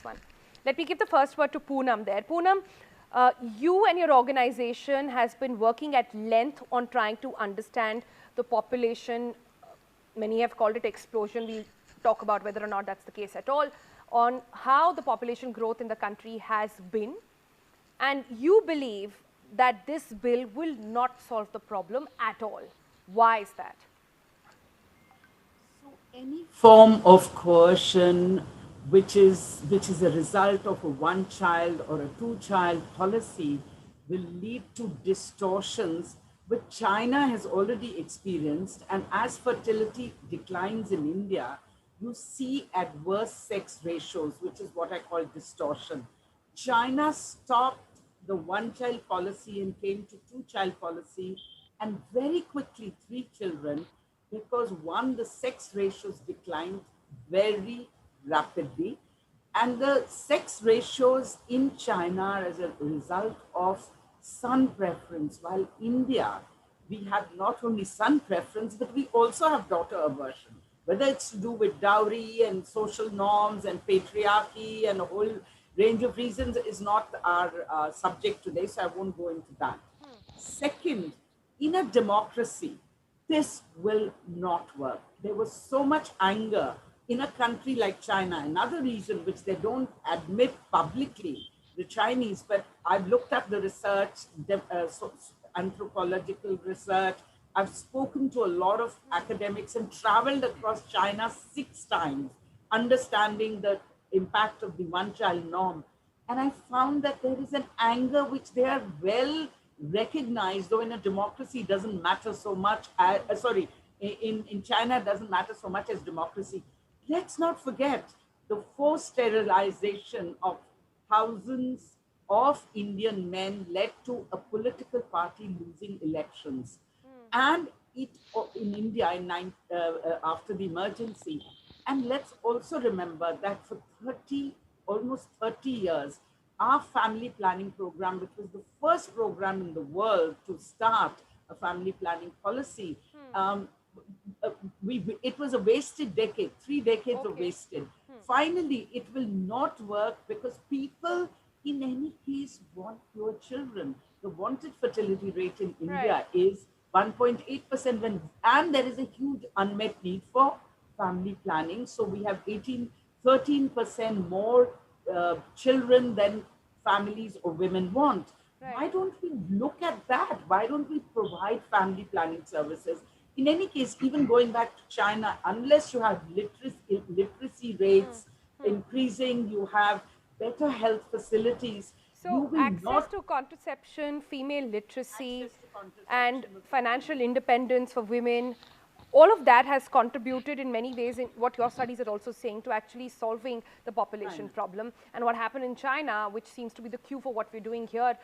this one. Let me give the first word to Poonam there. Poonam, you and your organization has been working at length on trying to understand the population. Many have called it explosion. We'll talk about whether or not that's the case at all, on how the population growth in the country has been. And you believe that this bill will not solve the problem at all. Why is that? So any form of coercion which is a result of a one child or a two child policy will lead to distortions which China has already experienced, and as fertility declines in India, you see adverse sex ratios, which is what I call distortion. China stopped the one child policy and came to two child policy, and very quickly three children, because one, the sex ratios declined very rapidly, and the sex ratios in China are as a result of son preference, while India, we have not only son preference, but we also have daughter aversion. Whether it's to do with dowry and social norms and patriarchy and a whole range of reasons is not our subject today, so I won't go into that. Second, in a democracy, this will not work. There was so much anger in a country like China, another reason which they don't admit publicly, the Chinese, but I've looked up the research, anthropological research. I've spoken to a lot of academics and traveled across China 6 times, understanding the impact of the one child norm. And I found that there is an anger which they are well recognized, though in a democracy it doesn't matter so much. In China it doesn't matter so much as democracy. Let's not forget the forced sterilization of thousands of Indian men led to a political party losing elections. And it in India after the emergency. And let's also remember that for almost 30 years, our family planning program, which was the first program in the world to start a family planning policy, it was a wasted decade. 3 decades of wasted. Finally, it will not work because people, in any case, want fewer children. The wanted fertility rate in India is 1.8%, and there is a huge unmet need for family planning. So we have 13% more children than families or women want. Why don't we look at that? Why don't we provide family planning services? In any case, even going back to China, unless you have literacy rates increasing, you have better health facilities. So access to contraception, female literacy, and financial independence for women, all of that has contributed in many ways in what your studies are also saying to actually solving the population problem. And what happened in China, which seems to be the cue for what we're doing here,